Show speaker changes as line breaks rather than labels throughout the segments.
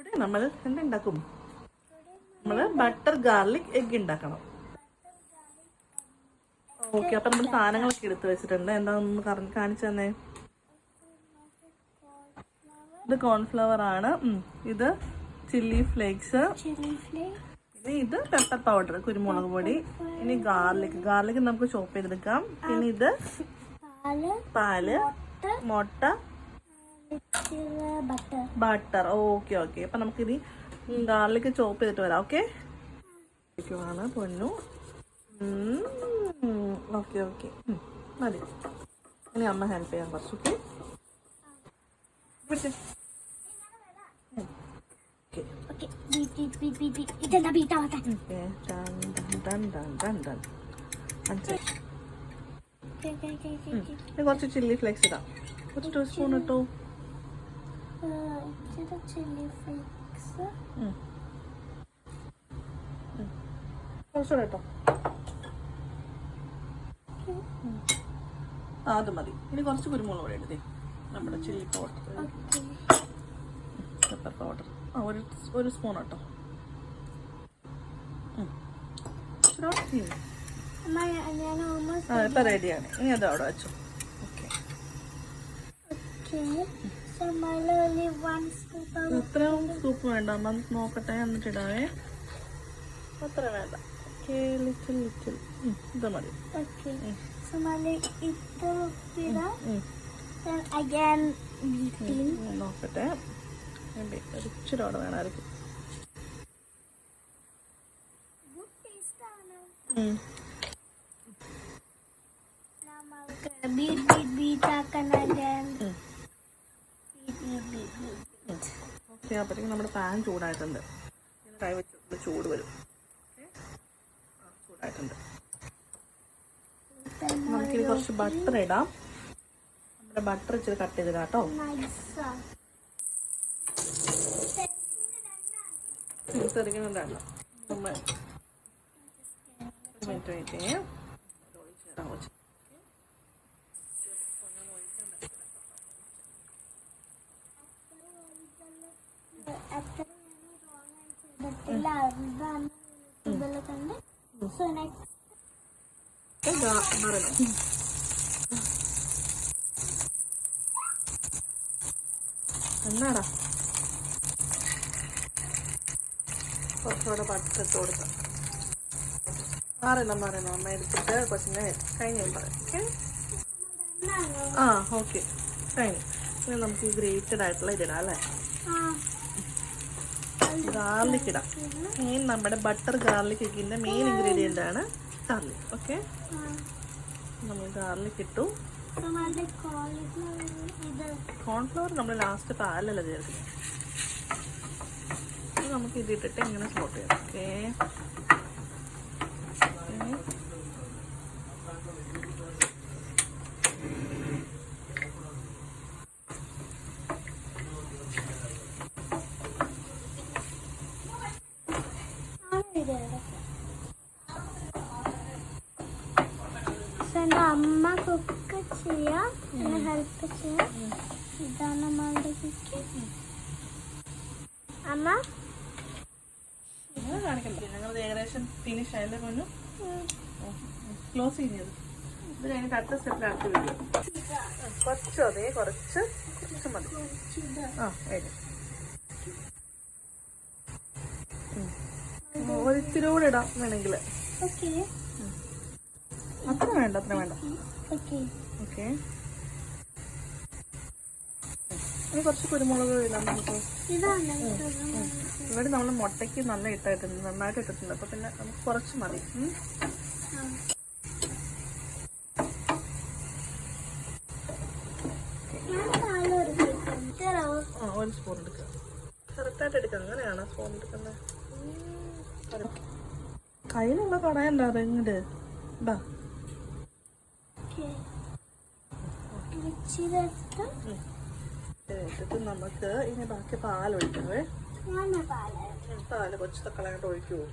Today നമ്മൾ എന്തുണ്ടാക്കും? നമ്മൾ butter garlic egg ഉണ്ടാക്കണം. ഓക്കെ, അപ്പം നമ്മൾ സാധനങ്ങളൊക്കെ എടുത്ത് വെച്ചിട്ടുണ്ട്. എന്താണെന്ന് കാണിച്ചു തന്നെ. ഇത് കോൺഫ്ലവർ ആണ്. ഇത് ചില്ലി ഫ്ലേക്സ്. പിന്നെ ഇത് പെപ്പർ പൗഡർ, കുരുമുളക് പൊടി. ഇനി ഗാർലിക് നമുക്ക് ചോപ്പ് ചെയ്തെടുക്കാം. പിന്നെ ഇത് പാല്, മുട്ട, ബട്ടർ. ഓക്കെ ഓക്കെ, അപ്പം നമുക്കിനി ഗാർലിക് ചോപ്പ് ചെയ്തിട്ട് വരാം. ഓക്കെ ആണ് പൊന്നു. ഓക്കെ ഓക്കെ, മതി. ഇനി അമ്മ ഹെൽപ്പ് ചെയ്യാൻ കുറച്ച്. കുറച്ച് ചില്ലി ഫ്ലേക്സ് ഇടാം. കുറച്ച് 2 സ്പൂൺ ഇട്ടോ. കുറച്ചുകൂടെ കേട്ടോ. അത് മതി. ഇനി കുറച്ച് കുരുമുളക് പൊടി എടുത്തേ. നമ്മുടെ ചില്ലി പൗഡർ, പെപ്പർ പൗഡർ ഒരു സ്പൂൺ കേട്ടോ. ഇപ്പം റെഡിയാണ്. ഇനി അത് അവിടെ വെച്ചോ. ഓക്കെ, ഇത്രയും സൂപ്പ് വേണ്ട. അമ്മ നോക്കട്ടെ, എന്നിട്ട് ഇടാവേ. അത്ര വേണ്ട. ലിറ്റിൽ ഇത് മതി. നോക്കട്ടെ, ഇച്ചിരി അവിടെ വേണമായിരിക്കും. ഓക്കെ, അപ്പോഴത്തേക്കും നമ്മുടെ പാൻ ചൂടായിട്ടുണ്ട്. കൈ വെച്ച് ചൂട് വരും. ചൂടായിട്ടുണ്ട്. നമുക്കിനി കുറച്ച് ബട്ടർ ഇടാം. നമ്മുടെ ബട്ടർ ഇച്ചിരി കട്ട് ചെയ്തിടാം കേട്ടോ. തെറിക്കുന്നുണ്ടല്ലോ. നമ്മൾ ഒരു മിനിറ്റ് വെയിറ്റ് ചെയ്യാം. എന്നാടാ കുറച്ചുകൂടെ പട്ടിട്ട് കൊടുക്കാം. മാറണം. അമ്മ എടുത്തിട്ട് കൊച്ചിനെ കഴിഞ്ഞ് പറയാം. ഓക്കെ, ഓക്കെ കഴിഞ്ഞു. ഇനി നമുക്ക് ഈ ഗ്രേറ്റഡ് ആയിട്ടുള്ള ഇതിടാം അല്ലേ. ഗാർലിക് ഇടാം. മെയിൻ നമ്മുടെ ബട്ടർ ഗാർലിക് എഗ്ഗിൻ്റെ മെയിൻ ഇൻഗ്രീഡിയൻ്റ് ആണ് ഗാർലിക്. ഓക്കെ, നമ്മൾ ഗാർലിക് ഇട്ടു. കോൺഫ്ലവർ നമ്മൾ ലാസ്റ്റ് പാലല്ല ചേർക്കുന്നത്. നമുക്ക് ഇതിട്ടിട്ട് ഇങ്ങനെ സ്പോട്ട് ചെയ്യാം. ഓക്കെ,
അമ്മ കുക്ക് ചെയ്യാം, ഹെൽപ്പ് ചെയ്യാം. ഇതാണ് നമ്മളുടെ അമ്മ.
ഞങ്ങൾ ഏകദേശം ഫിനിഷ് ആയല്ലേ പൊന്നു. ക്ലോസ് ചെയ്യുന്നത് ഇത് കഴിഞ്ഞിട്ട് അടുത്ത സ്റ്റെപ്പിൽ അടുത്ത് വീഡിയോ. കുറച്ച് അതേ കുറച്ച് മതി. ഒരിത്തിരി കൂടെ ഇടാം വേണമെങ്കിൽ. അത്ര വേണ്ട. ഓക്കെ, ഇനി കുറച്ച് കുരുമുളക് ഇടാം നമുക്ക്. ഇവിടെ നമ്മൾ മുട്ടയ്ക്ക് നല്ല ഇട്ടായിട്ടുണ്ട്, നന്നായിട്ട് ഇട്ടിട്ടുണ്ട്. അപ്പോൾ പിന്നെ നമുക്ക് കുറച്ച് മതി. ഒരു സ്പൂൺ എടുക്കുക. കറക്റ്റായിട്ട് എടുക്കുക. അങ്ങനെയാണോ സ്പൂൺ എടുക്കുന്നത്? കയ്യിലുള്ള കടയല്ല അത്. ഇങ്ങോട്ട് ഇതാ. ഇട്ടിട്ട് നമുക്ക് ഇനി ബാക്കി പാലൊഴിക്കണേ. പാല് കുറച്ച് കളയാണ്ട് ഒഴിക്കുമോ?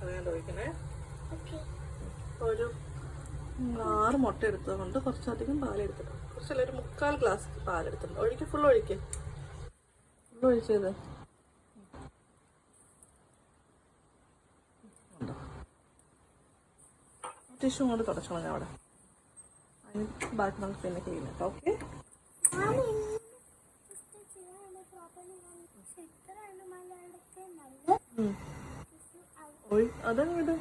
കളയാണ്ട് ഒഴിക്കണേ. ഒരു 6 മുട്ട എടുത്തത് കൊണ്ട് കുറച്ചധികം പാലെടുത്തിട്ട് കുറച്ചല്ല, ഒരു 3/4 ഗ്ലാസ് പാലെടുത്തിട്ടുണ്ട്. ഫുൾ ഒഴിച്ചത് ടിഷ്യൂ കൊണ്ട് തുടച്ചോളാം ഞാൻ അവിടെ. അതിന് ബാക്കി നമുക്ക് പിന്നെ ക്ലീൻ ആക്കാം. ഓക്കെ, അതങ്ങ് വിട്.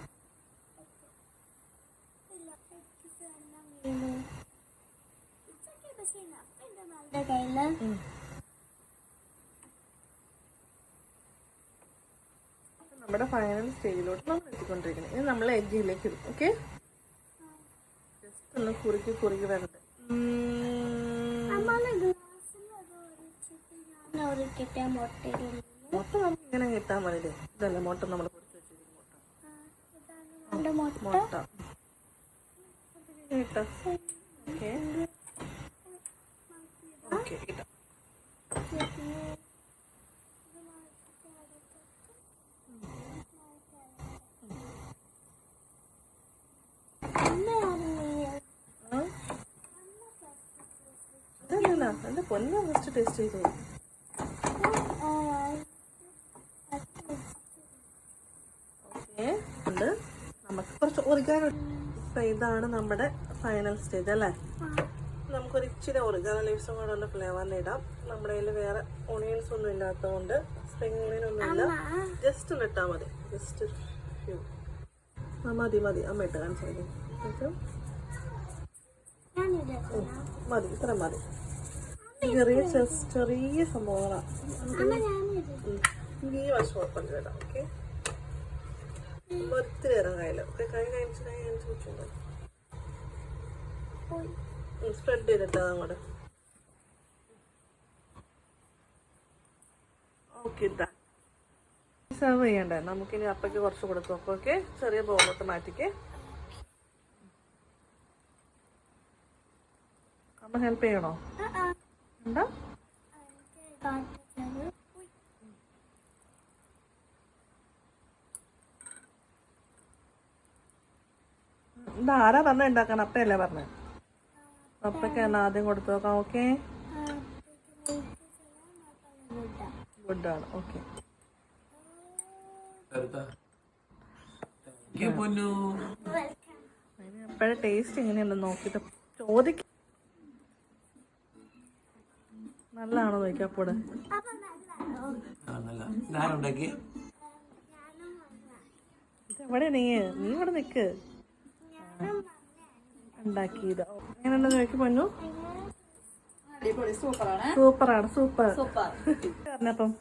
നമ്മുടെ ഫൈനൽ സ്റ്റേജിലോട്ട് നമ്മൾ എത്തിക്കൊണ്ടിരിക്കുന്നത്. ഇനി നമ്മൾ എഗ്ഗിലേക്ക് ഇടും. ഓക്കെ, ജസ്റ്റ് ഒന്ന് കുറുക്കി കുറുക്കി വരട്ടെ. മുട്ട നമുക്ക് ഇങ്ങനെ കിട്ടാൻ മതി. ഇതല്ലേ മുട്ട നമ്മൾ പൊടിച്ച് വെച്ചിരിക്കുന്ന മുട്ട. കിട്ടാം. ഓക്കെ ഓക്കെ, കിട്ടാം. അതല്ല, എന്റെ പൊന്നെ ഫസ്റ്റ് ടേസ്റ്റ് ചെയ്തു. ഓക്കെ, ഉണ്ട്. നമുക്ക് കുറച്ച് ഒറിഗാനോ. ഇതാണ് നമ്മുടെ ഫൈനൽ സ്റ്റേജ് അല്ലേ. നമുക്കൊരു ഇച്ചിരി ഒറിഗാനോ ലീവ്സും കൂടെ ഉള്ള ഫ്ലേവറിൽ ഇടാം. നമ്മുടെ കയ്യിൽ വേറെ ഓണിയൻസ് ഒന്നും ഇല്ലാത്തതുകൊണ്ട്, സ്പ്രിംഗ് ഓണിയൻ ഒന്നും ഇല്ല. ജസ്റ്റ് ഒന്ന് ഇട്ടാൽ മതി. ജസ്റ്റ് മതി മതി. അമ്മ ഇട്ട് കാണിച്ചു മതി. ഇത്ര മതി. ചെറിയ സംഭവങ്ങളാണ്. ഈ വശം ഓപ്പൺ ചെയ്താൽ ഓക്കെ. ഒത്തിരി നേരം കയ്യിൽ കൈ കഴിച്ച് വെച്ചോളൂ. സ്പ്രെഡ് ചെയ്തിട്ടാ അങ്ങോട്ട്. ഓക്കെ, ഇതാ സെർവ് ചെയ്യണ്ടേ. നമുക്കിനി അപ്പയ്ക്ക് കുറച്ച് കൊടുത്തു നോക്കാം. ഓക്കെ, ചെറിയ ബോളോട്ട് മാറ്റിക്കേ. അമ്മ ഹെൽപ്പ് ചെയ്യണോ? എന്താ ഇതാരാ പറഞ്ഞ ഉണ്ടാക്കാൻ? അപ്പയല്ലേ പറഞ്ഞേ? അപ്പയ്ക്ക് തന്നെ ആദ്യം കൊടുത്തു നോക്കാം. ഓക്കെ, ഗുഡാണ്. ഓക്കെ, എപ്പോഴും ടേസ്റ്റ് എങ്ങനെയുണ്ടെന്ന് നോക്കിട്ട് ചോദിക്കും. നല്ലതാണോ നോക്കിയാ അപ്പോടെ. ഇതെവിടെ നീ ഇവിടെ നിക്ക്. ഉണ്ടാക്കിയത് എങ്ങനെയുണ്ടെന്ന് നോക്കി പൊന്നു. സൂപ്പറാണ്. സൂപ്പർ പറഞ്ഞപ്പം